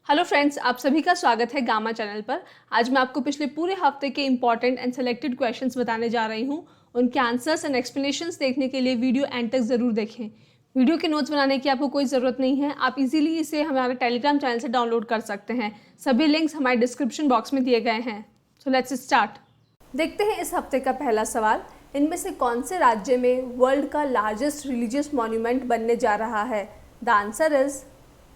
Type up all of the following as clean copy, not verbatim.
Hello friends, आप सभी का स्वागत है गामा चैनल पर। आज मैं आपको पिछले पूरे हफ्ते के इंपॉर्टेंट एंड सेलेक्टेड क्वेश्चंस बताने जा रही हूं। उनके आंसर्स एंड एक्सप्लेनेशंस देखने के लिए वीडियो एंड तक ज़रूर देखें। वीडियो के नोट्स बनाने की आपको कोई ज़रूरत नहीं है, आप इजीली इसे हमारे टेलीग्राम चैनल से डाउनलोड कर सकते हैं। सभी लिंक्स हमारे डिस्क्रिप्शन बॉक्स में दिए गए हैं। So let's start. देखते हैं इस हफ्ते का पहला सवाल। इनमें से कौन से राज्य में वर्ल्ड का लार्जेस्ट रिलीजियस मॉन्यूमेंट बनने जा रहा है? The answer is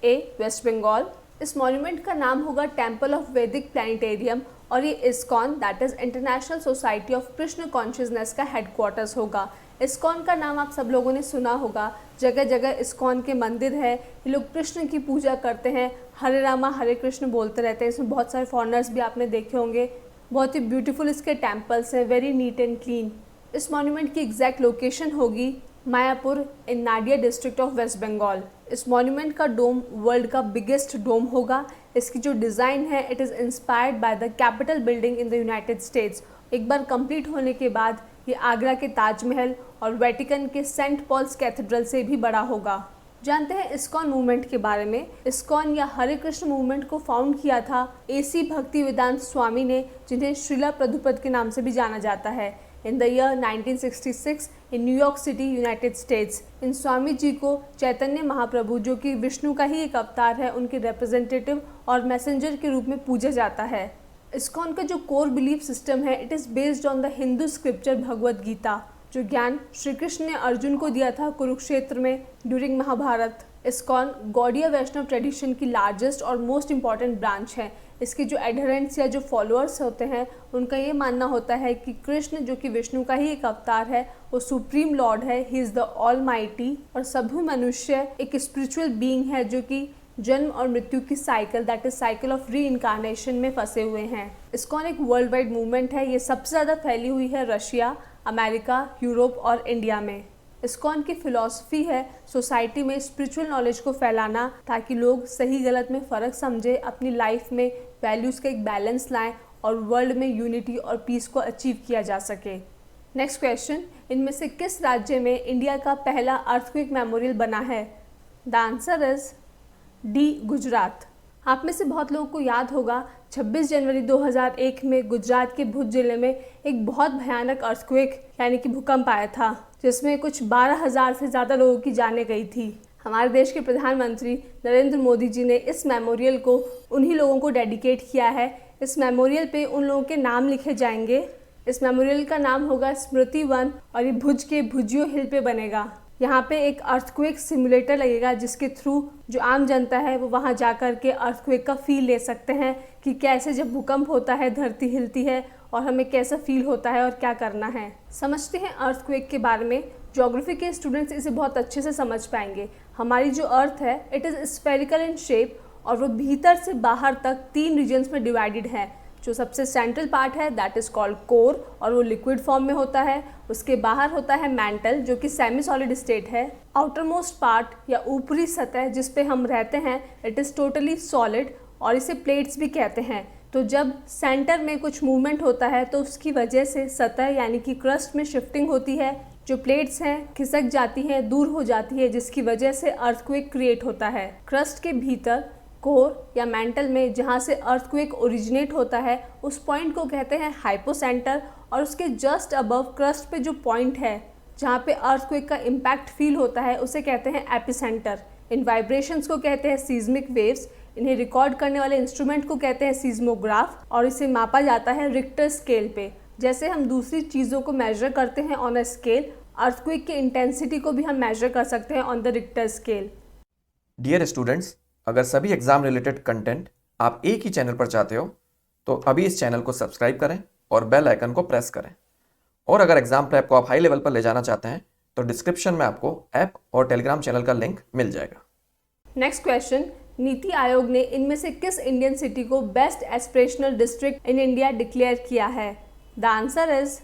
A West Bengal. इस मॉन्यूमेंट का नाम होगा टेम्पल ऑफ वैदिक प्लानिटेरियम और ये ISKCON that is international society of Krishna consciousness का हेडक्वार्टर्स होगा। इस्कॉन का नाम आप सब लोगों ने सुना होगा। जगह जगह इस्कॉन के मंदिर है, ये लोग कृष्ण की पूजा करते हैं, हरे रामा हरे कृष्ण बोलते रहते हैं। इसमें बहुत सारे फॉरेनर्स भी आपने देखे होंगे। बहुत ही ब्यूटीफुल इसके टेम्पल्स हैं, वेरी नीट एंड क्लीन। इस मॉन्यूमेंट की एग्जैक्ट लोकेशन होगी Mayapur in Nadia district of West Bengal. इस मॉन्यूमेंट का डोम वर्ल्ड का बिगेस्ट डोम होगा। इसकी जो डिज़ाइन है it is inspired by the capital building in the United states. एक बार कंप्लीट होने के बाद ये आगरा के ताजमहल और वेटिकन के सेंट पॉल्स कैथेड्रल से भी बड़ा होगा। जानते हैं इस्कॉन मूवमेंट के बारे में। इस्कॉन या हरे कृष्ण मूवमेंट को फाउंड किया था AC भक्तिवेदांत स्वामी ने, जिन्हें श्रीला प्रभुपद के नाम से भी जाना जाता है। In the year 1966 in New York city United States. इन स्वामी जी को चैतन्य महाप्रभु, जो कि विष्णु का ही एक अवतार है, उनके रिप्रेजेंटेटिव और मैसेंजर के रूप में पूजा जाता है। इस्कॉन का जो कोर बिलीफ सिस्टम है it is based on the Hindu scripture Bhagavad Gita, जो ज्ञान श्री कृष्ण ने अर्जुन को दिया था कुरुक्षेत्र में ड्यूरिंग महाभारत। इस्कॉन गौड़ीय वैष्णव ट्रेडिशन की लार्जेस्ट और मोस्ट इम्पॉर्टेंट ब्रांच है। इसके जो एडहरेंट्स या जो फॉलोअर्स होते हैं उनका ये मानना होता है कि कृष्ण, जो कि विष्णु का ही एक अवतार है, वो सुप्रीम लॉर्ड है, he is the all mighty. और सभी मनुष्य एक स्पिरिचुअल बीइंग है जो कि जन्म और मृत्यु की cycle that is cycle of री इनकारनेशन में फंसे हुए हैं। इस्कॉन एक वर्ल्ड वाइड मूवमेंट है। ये सबसे ज़्यादा फैली हुई है रशिया, अमेरिका, यूरोप और इंडिया में। इस्कॉन की फिलॉसफी है सोसाइटी में स्पिरिचुअल नॉलेज को फैलाना, ताकि लोग सही गलत में फ़र्क समझे, अपनी लाइफ में वैल्यूज़ का एक बैलेंस लाएं और वर्ल्ड में यूनिटी और पीस को अचीव किया जा सके। नेक्स्ट क्वेश्चन, इनमें से किस राज्य में इंडिया का पहला अर्थक्वेक मेमोरियल बना है? The answer is D, Gujarat. आप में से बहुत लोगों को याद होगा 26 जनवरी 2001 में गुजरात के भुज जिले में एक बहुत भयानक अर्थक्वेक यानी कि भूकंप आया था, जिसमें कुछ 12,000 से ज़्यादा लोगों की जानें गई थी। हमारे देश के प्रधानमंत्री नरेंद्र मोदी जी ने इस मेमोरियल को उन्हीं लोगों को डेडिकेट किया है। इस मेमोरियल पे उन लोगों के नाम लिखे जाएंगे। इस मेमोरियल का नाम होगा स्मृति वन और ये भुज के भुजियो हिल पे बनेगा। यहाँ पे एक अर्थक्वेक सिमुलेटर लगेगा, जिसके थ्रू जो आम जनता है वो वहाँ जा कर के अर्थक्वेक का फील ले सकते हैं कि कैसे जब भूकंप होता है धरती हिलती है और हमें कैसा फील होता है और क्या करना है। समझते हैं अर्थक्वेक के बारे में। ज्योग्राफी के स्टूडेंट्स इसे बहुत अच्छे से समझ पाएंगे। हमारी जो अर्थ है it is spherical in shape और वो भीतर से बाहर तक 3 रीजन्स में डिवाइडेड है। जो सबसे सेंट्रल पार्ट है दैट इज़ कॉल्ड कोर और वो लिक्विड फॉर्म में होता है। उसके बाहर होता है मैंटल, जो कि सेमी सॉलिड स्टेट है। आउटर मोस्ट पार्ट या ऊपरी सतह जिस पे हम रहते हैं इट इज़ टोटली सॉलिड और इसे प्लेट्स भी कहते हैं। तो जब सेंटर में कुछ मूवमेंट होता है तो उसकी वजह से सतह यानी कि क्रस्ट में शिफ्टिंग होती है। जो प्लेट्स हैं खिसक जाती हैं, दूर हो जाती है, जिसकी वजह से अर्थक्वेक क्रिएट होता है। क्रस्ट के भीतर कोर या मेंटल में जहाँ से अर्थक्वेक ओरिजिनेट होता है उस पॉइंट को कहते हैं हाइपोसेंटर और उसके जस्ट अबव क्रस्ट पे जो पॉइंट है जहाँ पे अर्थक्वेक का इम्पैक्ट फील होता है उसे कहते हैं एपिसेंटर। इन वाइब्रेशंस को कहते हैं सीज्मिक वेव्स। इन्हें रिकॉर्ड करने वाले इंस्ट्रूमेंट को कहते हैं सीज्मोग्राफ और इसे मापा जाता है रिक्टर स्केल पे। जैसे हम दूसरी चीज़ों को मेजर करते हैं ऑन अ स्केल, अर्थक्वेक की इंटेंसिटी को भी हम मेजर कर सकते हैं on the Richter scale. Dear students, अगर सभी एग्जाम रिलेटेड कंटेंट आप एक ही चैनल पर चाहते हो तो अभी इस चैनल को सब्सक्राइब करें और बेल आइकन को प्रेस करें। और अगर एग्जाम प्रेप को आप हाई लेवल पर ले जाना चाहते हैं तो डिस्क्रिप्शन में आपको ऐप और टेलीग्राम चैनल का लिंक मिल जाएगा। नेक्स्ट क्वेश्चन, नीति आयोग ने इनमें से किस इंडियन सिटी को best aspirational district in India declare किया है? The answer is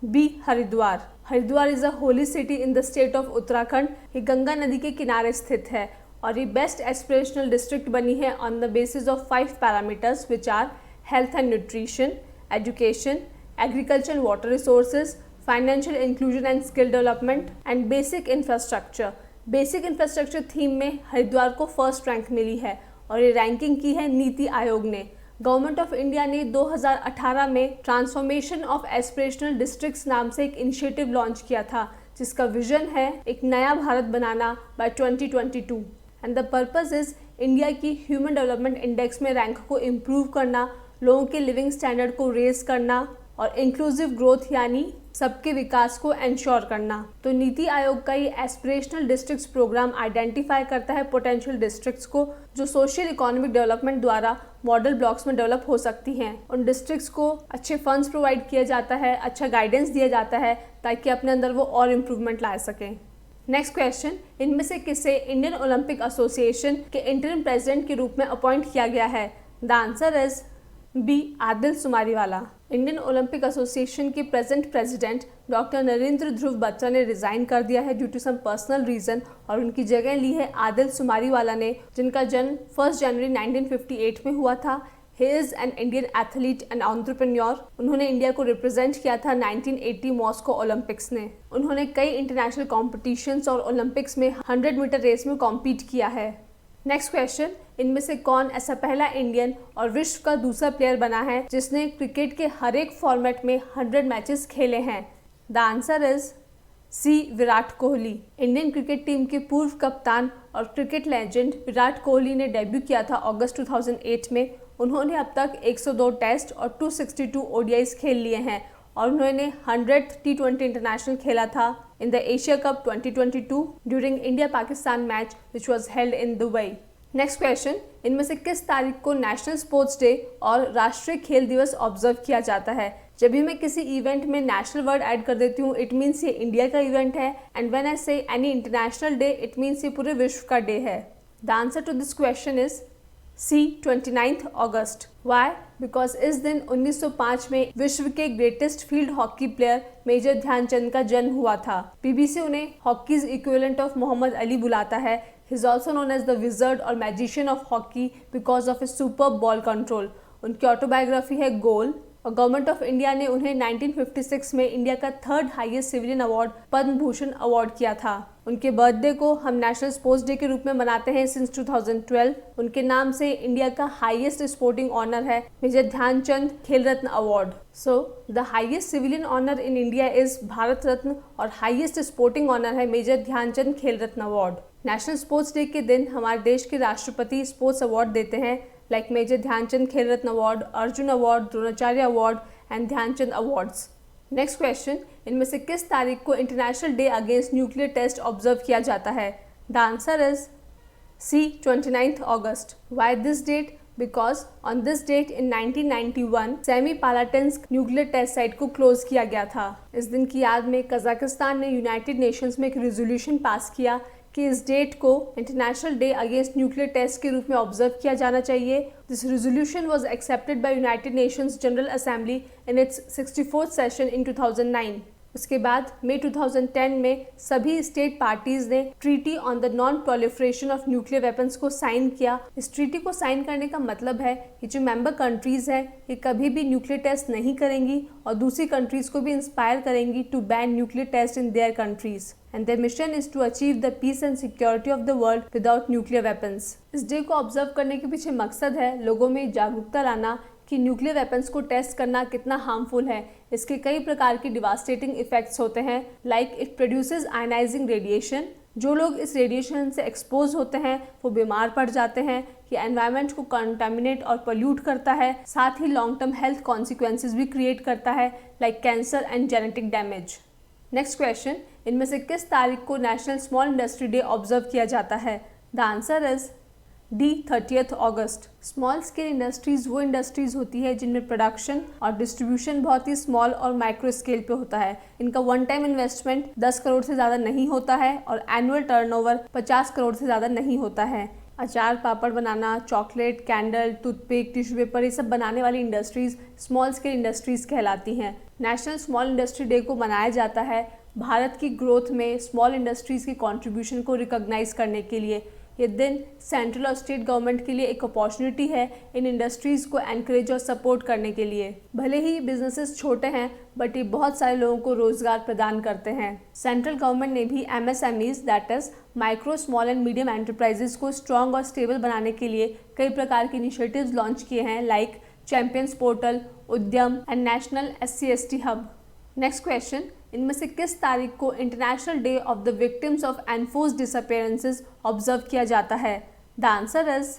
B, Haridwar. Haridwar is a holy city in the state of Uttarakhand. ये गंगा नदी के किनारे स्थित है और ये बेस्ट एस्पिरेशनल डिस्ट्रिक्ट बनी है on the basis of 5 parameters which are health and nutrition, education, agriculture and water resources, financial inclusion and skill development and basic infrastructure. Basic infrastructure theme में हरिद्वार को फर्स्ट रैंक मिली है और ये ranking की है नीति आयोग ने। गवर्नमेंट ऑफ इंडिया ने 2018 में ट्रांसफॉर्मेशन ऑफ एस्पिरेशनल डिस्ट्रिक्ट्स नाम से एक इनिशिएटिव लॉन्च किया था, जिसका विजन है एक नया भारत बनाना by 2022 and the purpose is India की ह्यूमन डेवलपमेंट इंडेक्स में रैंक को इम्प्रूव करना, लोगों के लिविंग स्टैंडर्ड को रेज करना और इंक्लूसिव ग्रोथ यानी सबके विकास को एंश्योर करना। तो नीति आयोग का ये एस्पिरेशनल डिस्ट्रिक्ट्स प्रोग्राम आइडेंटिफाई करता है पोटेंशियल डिस्ट्रिक्ट्स को जो सोशल इकोनॉमिक डेवलपमेंट द्वारा मॉडल ब्लॉक्स में डेवलप हो सकती हैं। उन डिस्ट्रिक्ट्स को अच्छे फंड्स प्रोवाइड किया जाता है, अच्छा गाइडेंस दिया जाता है ताकि अपने अंदर वो और इम्प्रूवमेंट ला सकें। नेक्स्ट क्वेश्चन, इनमें से किसे इंडियन ओलंपिक एसोसिएशन के इंटरिम प्रेसिडेंट के रूप में अपॉइंट किया गया है? The answer is B, Adille Sumariwalla. Indian Olympic Association के present president doctor Narendra Dhruv Batra ने रिजाइन कर दिया है due to some personal reason और उनकी जगह ली है आदिल सुमारीवाला ने, जिनका जन्म 1 जनवरी 1958 में हुआ था। He is an Indian athlete and entrepreneur. उन्होंने इंडिया को रिप्रेजेंट किया था 1980 मॉस्को ओलंपिक्स में। उन्होंने कई इंटरनेशनल कॉम्पिटिशन्स और ओलंपिक्स में 100 मीटर रेस में कॉम्पीट किया है। नेक्स्ट क्वेश्चन, इनमें से कौन ऐसा पहला इंडियन और विश्व का दूसरा प्लेयर बना है जिसने क्रिकेट के हर एक फॉर्मेट में 100 मैचेस खेले हैं? The answer is C, Virat Kohli. Indian cricket team के पूर्व कप्तान और क्रिकेट लेजेंड विराट कोहली ने डेब्यू किया था अगस्त 2008 में। उन्होंने अब तक 102 टेस्ट और 262 ओडीआईज खेल लिए हैं और उन्होंने 100th T20 इंटरनेशनल खेला था in the Asia cup 2022 during India Pakistan match which was held in Dubai. Next question, इनमें से किस तारीख को नेशनल स्पोर्ट्स डे और राष्ट्रीय खेल दिवस ऑब्जर्व किया जाता है? जब भी मैं किसी इवेंट में नेशनल वर्ड ऐड कर देती हूँ इट मीन्स ये इंडिया का इवेंट है and when I say any international day it means ये पूरे विश्व का डे है। The answer to this question is C, 29 August. Why? Because इस दिन 1905 में विश्व के greatest field hockey player major Dhyan Chand का जन्म हुआ था। बीबीसी उन्हें hockey's equivalent of Muhammad Ali बुलाता है। He is also known as the wizard और magician of hockey because of his super ball control. उनकी ऑटोबायोग्राफी है गोल और गवर्नमेंट ऑफ इंडिया ने उन्हें 1956 में इंडिया का 3rd highest civilian award Padma Bhushan award किया था। उनके बर्थडे को हम नेशनल स्पोर्ट्स डे के रूप में मनाते हैं सिंस 2012। उनके नाम से इंडिया का हाईएस्ट स्पोर्टिंग ऑनर है major Dhyanchand Khel Ratna award. So the highest civilian honour in India is Bharat Ratna और हाईएस्ट स्पोर्टिंग ऑनर है major Dhyanchand Khel Ratna award. National sports day के दिन हमारे देश के राष्ट्रपति स्पोर्ट्स अवार्ड देते हैं like major Dhyanchand Khel Ratna award, Arjuna award, Dronacharya award and Dhyanchand awards. Next question, इनमें से किस तारीख को international day against nuclear test observe किया जाता है? The answer is C, 29 August. Why this date? Because on this date in 1991 Semipalatinsk nuclear test site को close किया गया था। इस दिन की याद में कजाकिस्तान ने यूनाइटेड नेशंस में एक रेजोल्यूशन पास किया कि इस डेट को international day against nuclear test के रूप में ऑब्जर्व किया जाना चाहिए। This resolution was accepted by United Nations General Assembly in its 64th session in 2009। उसके बाद मई 2010 में सभी स्टेट पार्टीज ने treaty on the non proliferation of nuclear weapons को साइन किया। इस ट्रीटी को साइन करने का मतलब है कि जो मेंबर कंट्रीज है ये कभी भी न्यूक्लियर टेस्ट नहीं करेंगी और दूसरी कंट्रीज को भी इंस्पायर करेंगी to ban nuclear test in their countries and their mission is to achieve the peace and security of the world without nuclear weapons. इस डे को ऑब्जर्व करने के पीछे मकसद है लोगों में जागरूकता लाना कि न्यूक्लियर वेपन्स को टेस्ट करना कितना हार्मफुल है। इसके कई प्रकार के डिवास्टेटिंग इफेक्ट्स होते हैं like it produces ionising radiation. जो लोग इस रेडिएशन से एक्सपोज होते हैं वो बीमार पड़ जाते हैं। ये एनवायरनमेंट को कंटामिनेट और पोल्यूट करता है, साथ ही लॉन्ग टर्म हेल्थ कॉन्सिक्वेंसेज भी क्रिएट करता है like cancer and genetic damage. Next question, इनमें से किस तारीख को national small industry day observe किया जाता है? The answer is D, 30th August. Small scale industries वो इंडस्ट्रीज होती है जिनमें प्रोडक्शन और डिस्ट्रीब्यूशन बहुत ही स्मॉल और माइक्रो स्केल पे होता है। इनका वन टाइम इन्वेस्टमेंट 10 करोड़ से ज़्यादा नहीं होता है और एनुअल टर्नओवर 50 करोड़ से ज़्यादा नहीं होता है। अचार, पापड़ बनाना, chocolate, candle, toothpick, tissue paper ये सब बनाने वाली इंडस्ट्रीज स्मॉल स्केल इंडस्ट्रीज कहलाती हैं। नेशनल स्मॉल इंडस्ट्री डे को मनाया जाता है भारत की ग्रोथ में स्मॉल इंडस्ट्रीज की कंट्रीब्यूशन को रिकॉग्नाइज करने के लिए। ये दिन सेंट्रल और स्टेट गवर्नमेंट के लिए एक अपॉर्चुनिटी है इन इंडस्ट्रीज़ को एनकरेज और सपोर्ट करने के लिए। भले ही बिजनेसेस छोटे हैं बट ये बहुत सारे लोगों को रोजगार प्रदान करते हैं। सेंट्रल गवर्नमेंट ने भी MSMEs that is micro small and medium enterprises को स्ट्रॉन्ग और स्टेबल बनाने के लिए कई प्रकार के इनिशिएटिव्स लॉन्च किए हैं लाइक चैंपियंस पोर्टल, उद्यम and national SC/ST hub. Next question, इनमें से किस तारीख को international day of the victims of enforced disappearances observe किया जाता है? द आंसर इज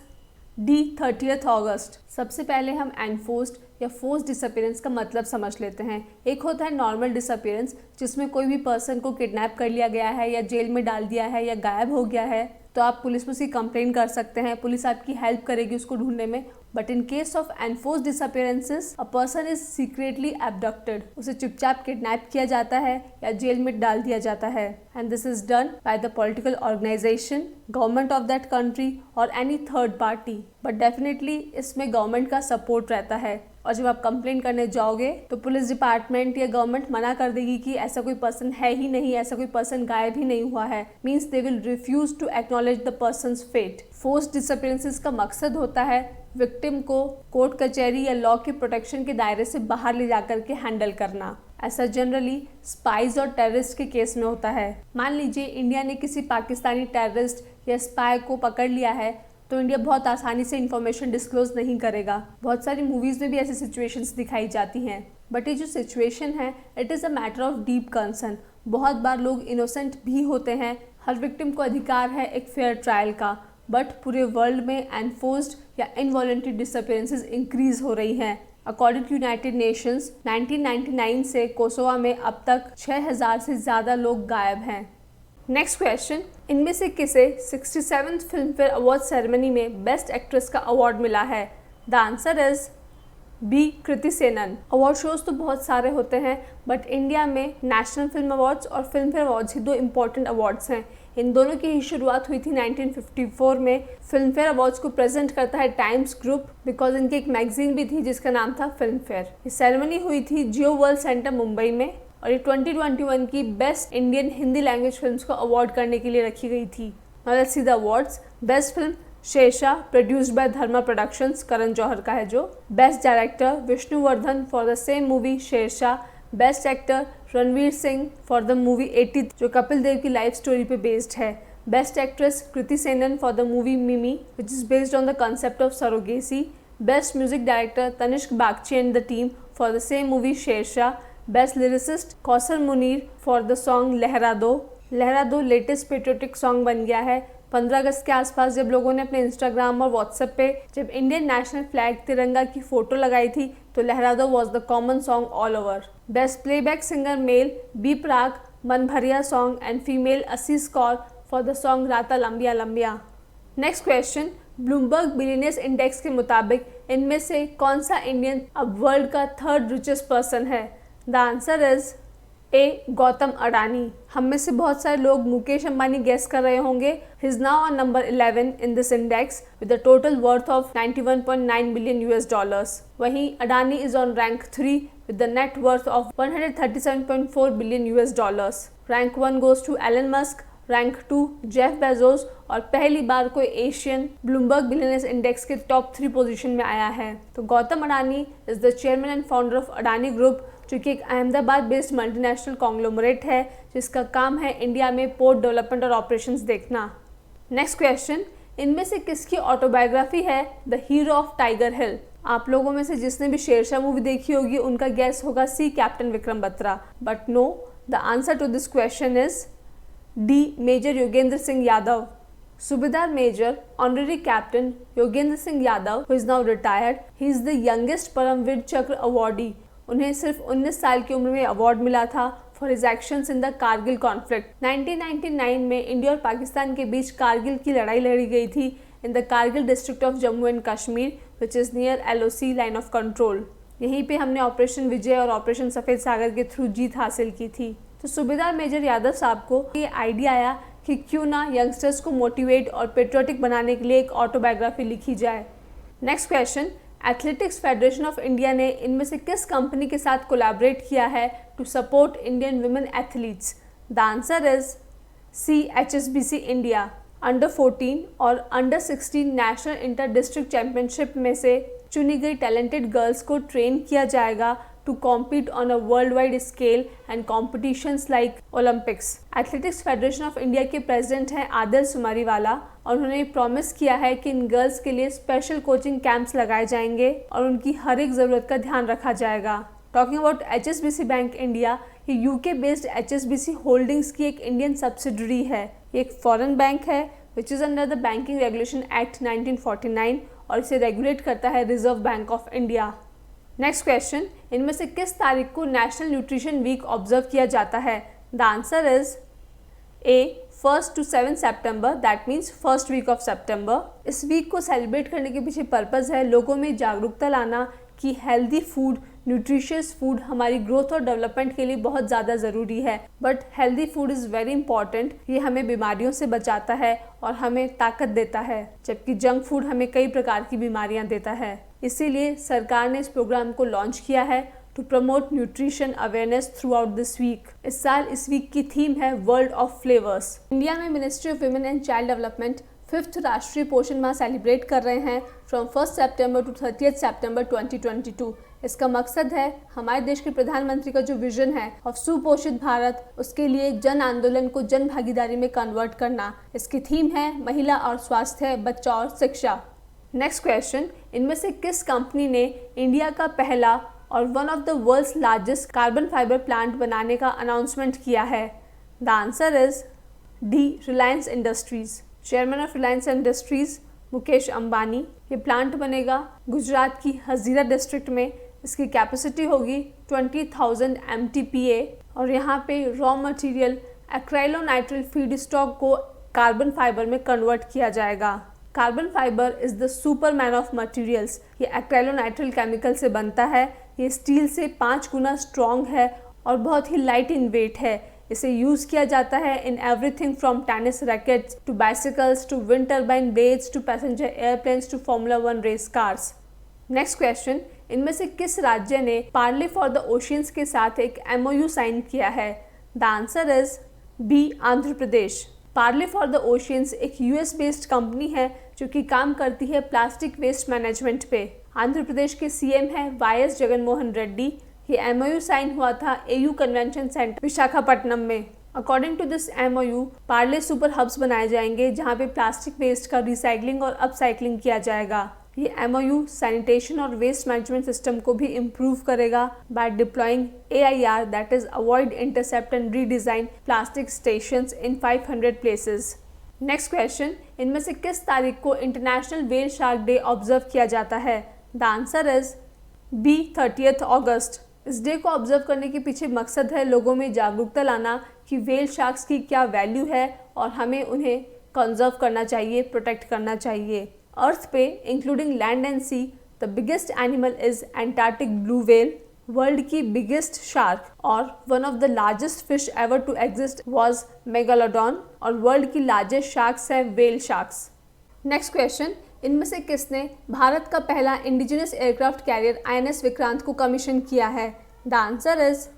D 30 अगस्त। सबसे पहले हम एनफोर्स्ड या फोर्स्ड डिसअपीयरेंस का मतलब समझ लेते हैं। एक होता है नॉर्मल डिसअपीयरेंस जिसमें कोई भी पर्सन को किडनैप कर लिया गया है या जेल में डाल दिया है या गायब हो गया है, तो आप पुलिस में उसकी कंप्लेंट कर सकते हैं, पुलिस आपकी हेल्प करेगी उसको ढूंढने में। But in case of enforced disappearances a person is secretly abducted, उसे चुपचाप किडनैप किया जाता है या जेल में डाल दिया जाता है and this is done by the political organisation, government of that country और any third party. But definitely इसमें गवर्नमेंट का सपोर्ट रहता है और जब आप कंप्लेंट करने जाओगे तो पुलिस डिपार्टमेंट या गवर्नमेंट मना कर देगी कि ऐसा कोई पर्सन है ही नहीं, ऐसा कोई पर्सन गायब ही नहीं हुआ है, means they will refuse to acknowledge the person's fate. Forced disappearances का मकसद होता है विक्टिम को कोर्ट कचहरी या लॉ के प्रोटेक्शन के दायरे से बाहर ले जाकर के हैंडल करना। ऐसा जनरली स्पाइज और टेररिस्ट के केस में होता है। मान लीजिए इंडिया ने किसी पाकिस्तानी टेररिस्ट या स्पाई को पकड़ लिया है तो इंडिया बहुत आसानी से इन्फॉर्मेशन डिस्क्लोज नहीं करेगा। बहुत सारी मूवीज़ में भी ऐसी सिचुएशंस दिखाई जाती हैं। बट ये जो सिचुएशन है it is a matter of deep concern. बहुत बार लोग इनोसेंट भी होते हैं। हर विक्टिम को अधिकार है एक फेयर ट्रायल का, बट पूरे वर्ल्ड में एनफोर्स्ड या इनवॉलंटरी डिसअपीयरेंसेस इंक्रीज हो रही हैं। अकॉर्डिंग टू यूनाइटेड नेशंस 1999 से कोसोवा में अब तक 6000 से ज़्यादा लोग गायब हैं। नेक्स्ट क्वेश्चन, इनमें से किसे 67th film fair award ceremony में बेस्ट एक्ट्रेस का अवार्ड मिला है? The answer is B Kriti Sanon. Award shows तो बहुत सारे होते हैं बट इंडिया में नेशनल फिल्म अवार्ड्स और फिल्म फेयर अवार्ड्स ही दो इम्पोर्टेंट अवार्ड्स हैं। इन दोनों की ही शुरुआत हुई थी 1954 में। फिल्म फेयर अवार्ड्स को प्रेजेंट करता है टाइम्स ग्रुप बिकॉज इनकी एक मैगजीन भी थी जिसका नाम था फिल्म फेयर। ये सेरेमनी हुई थी जियो वर्ल्ड सेंटर मुंबई में और ये 2021 की best Indian Hindi language films को अवार्ड करने के लिए रखी गई थी। Now let's see the awards. Best film Shershaah produced by Dharma productions, Karan Johar का है जो। Best director Vishnuvardhan for the same movie Shershaah. Best actor Ranveer Singh for the movie 80 जो कपिल देव की लाइफ स्टोरी पे बेस्ड है। Best actress Kriti Sanon for the movie Mimi which is based on the concept of surrogacy. Best music director Tanishk Bagchi and the team for the same movie Shershaah. Best lyricist Kausar Munir for the song Lehra Do. लहरा दो latest patriotic song बन गया है। 15 अगस्त के आसपास जब लोगों ने अपने इंस्टाग्राम और व्हाट्सएप पे जब इंडियन नेशनल फ्लैग तिरंगा की फोटो लगाई थी तो Lehra Do was the common song all over. Best playback singer male B Praak Mann Bharya song and female असीस Kaur for the song Raataan Lambiyan Lambiyan. Next question, Bloomberg billionaires index के मुताबिक इनमें से कौन सा इंडियन अब वर्ल्ड का थर्ड रिचेस्ट पर्सन है? The answer is A Gautam Adani. हम में से बहुत सारे लोग मुकेश अंबानी गेस कर रहे होंगे। He is now on number 11 in this index with a total worth of $91.9 billion. वहीं Adani is on rank 3 with the net worth of $137.4 billion. Rank 1 goes to Elon Musk, rank 2 Jeff Bezos और पहली बार कोई Asian Bloomberg billionaires index के top 3 position में आया है। तो Gautam Adani is the chairman and founder of Adani group जो कि एक अहमदाबाद बेस्ड मल्टीनेशनल कॉन्ग्लोमरेट है जिसका काम है इंडिया में पोर्ट डेवलपमेंट और ऑपरेशंस देखना। नेक्स्ट क्वेश्चन, इनमें से किसकी ऑटोबायोग्राफी है द हीरो ऑफ टाइगर हिल? आप लोगों में से जिसने भी शेरशाह मूवी देखी होगी उनका गेस होगा C captain Vikram Batra, but no, the answer to this question is D major Yogendra Singh Yadav. Subedar major honorary captain Yogendra Singh Yadav who is now retired, he is the youngest Paramvir Chakra awardee. उन्हें सिर्फ 19 साल की उम्र में अवार्ड मिला था for his actions in the Kargil conflict. 1999 में India और पाकिस्तान के बीच कारगिल की लड़ाई लड़ी गई थी in the Kargil district of Jammu and Kashmir which is near LOC line of control. यहीं पे हमने ऑपरेशन विजय और ऑपरेशन सफ़ेद सागर के थ्रू जीत हासिल की थी। तो सूबेदार मेजर यादव साहब को ये आइडिया आया कि क्यों ना यंगस्टर्स को मोटिवेट और पेट्रियोटिक बनाने के लिए एक ऑटोबायोग्राफी लिखी जाए। Next question, athletics federation of India ने इनमें से किस कंपनी के साथ कोलैबोरेट किया है to support Indian women athletes? The answer is C HSBC India. Under 14 और under 16 national inter district championship में से चुनी गई टैलेंटेड गर्ल्स को ट्रेन किया जाएगा to compete on a worldwide scale and competitions like Olympics. Athletics federation of India के president हैं आदिल सुमारीवाला और उन्होंने प्रॉमिस किया है कि इन गर्ल्स के लिए स्पेशल कोचिंग कैंप्स लगाए जाएंगे और उनकी हर एक ज़रूरत का ध्यान रखा जाएगा। Talking about HSBC bank India, ये यूके बेस्ड HSBC होल्डिंग्स की एक इंडियन सब्सिडरी है। ये एक फॉरेन बैंक है which is under the banking regulation act 1949 और इसे रेगुलेट करता है reserve bank of India. Next question, इनमें से किस तारीख को नेशनल न्यूट्रिशन वीक ऑब्जर्व किया जाता है? The answer is A 1 to 7 September, that means first week of September. इस वीक को सेलिब्रेट करने के पीछे पर्पज़ है लोगों में जागरूकता लाना कि हेल्दी फूड, न्यूट्रिशियस फूड हमारी ग्रोथ और डेवलपमेंट के लिए बहुत ज़्यादा ज़रूरी है। But healthy food is very important, ये हमें बीमारियों से बचाता है और हमें ताकत देता है, जबकि जंक फूड हमें कई प्रकार की बीमारियां देता है। इसीलिए सरकार ने इस प्रोग्राम को लॉन्च किया है to promote nutrition awareness throughout this week. इस साल इस वीक की थीम है वर्ल्ड ऑफ फ्लेवर्स। इंडिया में ministry of women and child development 5th Rashtriya पोषण माह सेलिब्रेट कर रहे हैं फ्रॉम 1 सितंबर टू 30 सितंबर 2022। इसका मकसद है हमारे देश के प्रधानमंत्री का जो विजन है ऑफ सुपोषित भारत, उसके लिए जन आंदोलन को जन भागीदारी में कन्वर्ट करना। इसकी थीम है महिला और स्वास्थ्य, बच्चा और शिक्षा। नेक्स्ट क्वेश्चन, इनमें से किस कंपनी ने इंडिया का पहला और one of the world's largest carbon fibre plant बनाने का अनाउंसमेंट किया है? The answer is D, Reliance Industries. Chairman of Reliance Industries Mukesh Ambani. ये प्लांट बनेगा गुजरात की हजीरा डिस्ट्रिक्ट में। इसकी कैपेसिटी होगी 20,000 MTPA और यहाँ पे रॉ मटेरियल एक्राइलोनाइट्रिल फीड स्टॉक को कार्बन फाइबर में कन्वर्ट किया जाएगा। Carbon fibre is the Superman of materials. ये एक्राइलोनाइट्रिल केमिकल से बनता है। ये स्टील से 5 गुना स्ट्रॉन्ग है और बहुत ही लाइट इन वेट है। इसे यूज़ किया जाता है in everything from tennis rackets to bicycles to wind turbine blades to passenger airplanes to formula 1 race cars. Next question, इनमें से किस राज्य ने पार्ले फॉर द ओशियंस के साथ एक MOU साइन किया है? The answer is B, Andhra Pradesh. Parley for the oceans एक US बेस्ड कंपनी है जो कि काम करती है प्लास्टिक वेस्ट मैनेजमेंट पे। आंध्र प्रदेश के CM है YS जगनमोहन रेड्डी। ये MOU साइन हुआ था AU कन्वेंशन सेंटर विशाखापट्टनम में। According to this MOU, Parley super hubs बनाए जाएंगे जहाँ पे प्लास्टिक वेस्ट का रिसाइकलिंग और अपसाइकलिंग किया जाएगा। ये MOU सैनिटेशन और वेस्ट मैनेजमेंट सिस्टम को भी इम्प्रूव करेगा by deploying AIR, that is avoid, intercept and redesign plastic stations in 500 places. Next question, इनमें से किस तारीख को international whale shark day observe किया जाता है? The answer is B, 30 August. इस डे को ऑब्जर्व करने के पीछे मकसद है लोगों में जागरूकता लाना कि व्हेल शार्क्स की क्या वैल्यू है और हमें उन्हें कंजर्व करना चाहिए, प्रोटेक्ट करना चाहिए। अर्थ पे including land and sea the biggest animal is Antarctic blue whale. World की बिगेस्ट शार्क और one of the largest fish ever to exist was megalodon और वर्ल्ड की लार्जेस्ट शार्क्स है व्हेल शार्क्स। नेक्स्ट क्वेश्चन, इनमें से किसने भारत का पहला indigenous aircraft carrier INS Vikrant को कमीशन किया है? The answer is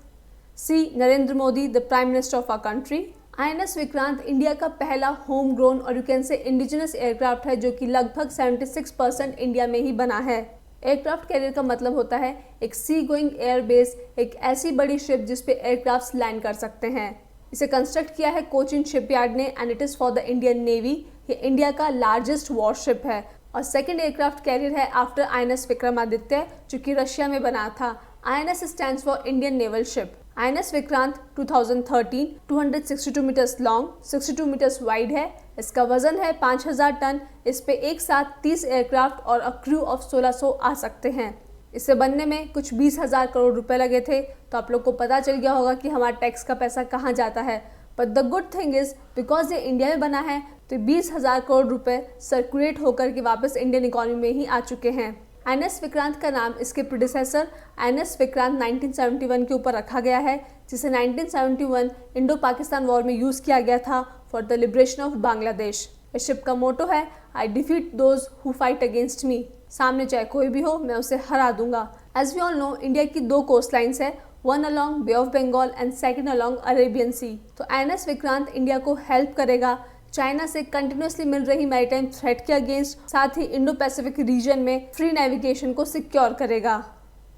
C, Narendra Modi, the prime minister of our country. INS Vikrant India का पहला होम ग्रोन और you can say indigenous aircraft है जो कि लगभग 76% इंडिया में ही बना है। एयरक्राफ्ट कैरियर का मतलब होता है एक सी गोइंग एयरबेस, एक ऐसी बड़ी शिप जिस पे एयरक्राफ्ट लैंड कर सकते हैं। इसे कंस्ट्रक्ट किया है कोचिन शिपयार्ड ने and it is for the Indian navy. ये इंडिया का लार्जेस्ट वॉरशिप है और सेकेंड एयरक्राफ्ट कैरियर है आफ्टर INS विक्रमादित्य जो कि रशिया में बना था। INS stands for Indian naval ship. INS Vikrant 2013 262 metres long, 62 metres wide है। इसका वजन है 5000 टन। इस पे एक साथ 30 एयरक्राफ्ट और अ क्रू ऑफ 1600 आ सकते हैं। इसे बनने में कुछ 20,000 करोड़ रुपए लगे थे। तो आप लोग को पता चल गया होगा कि हमारा टैक्स का पैसा कहाँ जाता है। But the good thing is because ये इंडिया में बना है तो 20,000 करोड़ रुपए सर्कुलेट होकर के वापस इंडियन इकोनॉमी में ही आ चुके हैं। INS विक्रांत का नाम इसके प्रोडिसेसर INS विक्रांत 1971 के ऊपर रखा गया है, जिसे 1971 इंडो पाकिस्तान वॉर में यूज़ किया गया था for the liberation of Bangladesh. इस शिप का मोटो है I defeat those who fight against me. सामने चाहे कोई भी हो, मैं उसे हरा दूंगा। As we all know, India की 2 कोस्ट लाइन्स है, one along Bay of Bengal and second along Arabian Sea. तो INS विक्रांत इंडिया को हेल्प करेगा चाइना से कंटिन्यूसली मिल रही मैरीटाइम थ्रेट के अगेंस्ट, साथ ही इंडो पैसिफिक रीजन में फ्री नेविगेशन को सिक्योर करेगा।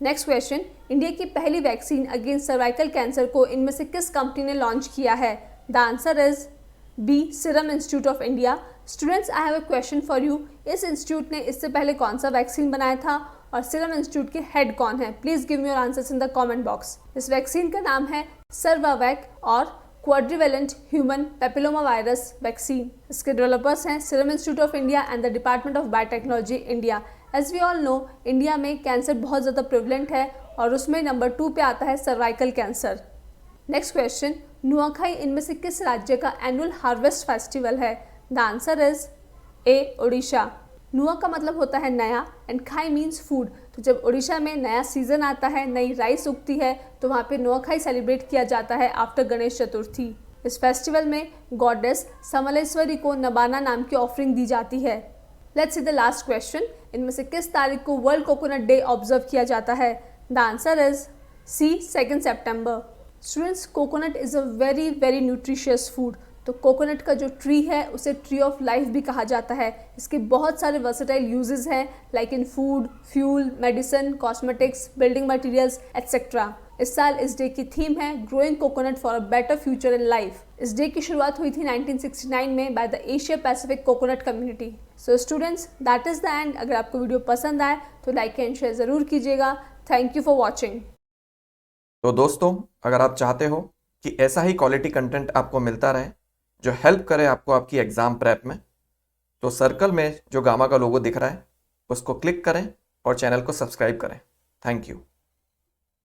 नेक्स्ट क्वेश्चन, इंडिया की पहली वैक्सीन अगेंस्ट सर्वाइकल कैंसर को इनमें से किस कंपनी ने लॉन्च किया है? The answer is B, Serum Institute of India. Students, I have a question for you. इस इंस्टीट्यूट ने इससे पहले कौन सा वैक्सीन बनाया था और सीरम इंस्टीट्यूट के हेड कौन है? Please give me your answers in the comment box. इस वैक्सीन का नाम है सर्वावैक और quadrivalent human papilloma virus vaccine. इसके डेवलपर्स हैं Serum Institute of India and the department of biotechnology India. As we all know, India में कैंसर बहुत ज़्यादा प्रिवलेंट है और उसमें नंबर 2 पे आता है cervical cancer. Next question, Nuakhai इनमें से किस राज्य का एनुअल हार्वेस्ट फेस्टिवल है? द आंसर इज ए, ओडिशा। नुआ का मतलब होता है नया एंड खाई मीन्स फूड। तो जब ओडिशा में नया सीजन आता है, नई राइस उगती है, तो वहाँ पे नुआखाई सेलिब्रेट किया जाता है आफ्टर गणेश चतुर्थी। इस फेस्टिवल में गॉडेस समलेश्वरी को नबाना नाम की ऑफरिंग दी जाती है। Let's see the last question, इनमें से किस तारीख को वर्ल्ड कोकोनट डे ऑब्जर्व किया जाता है? The answer is C, 2 September. Students, coconut is a very nutritious food. तो कोकोनट का जो ट्री है उसे ट्री ऑफ लाइफ भी कहा जाता है। इसके बहुत सारे वर्सेटाइल यूजेस हैं, like in food, fuel, medicine, cosmetics, building materials etcetera. इस साल इस डे की थीम है growing coconut for a better future in life. इस डे की शुरुआत हुई थी 1969 में by the Asia Pacific coconut community. So students, that is the end. अगर आपको वीडियो पसंद आए तो लाइक एंड शेयर ज़रूर कीजिएगा। Thank you for watching. तो दोस्तों, अगर आप चाहते हो कि ऐसा ही क्वालिटी कंटेंट आपको मिलता रहे जो हेल्प करे आपको आपकी एग्ज़ाम प्रेप में, तो सर्कल में जो गामा का लोगो दिख रहा है उसको क्लिक करें और चैनल को सब्सक्राइब करें। Thank you.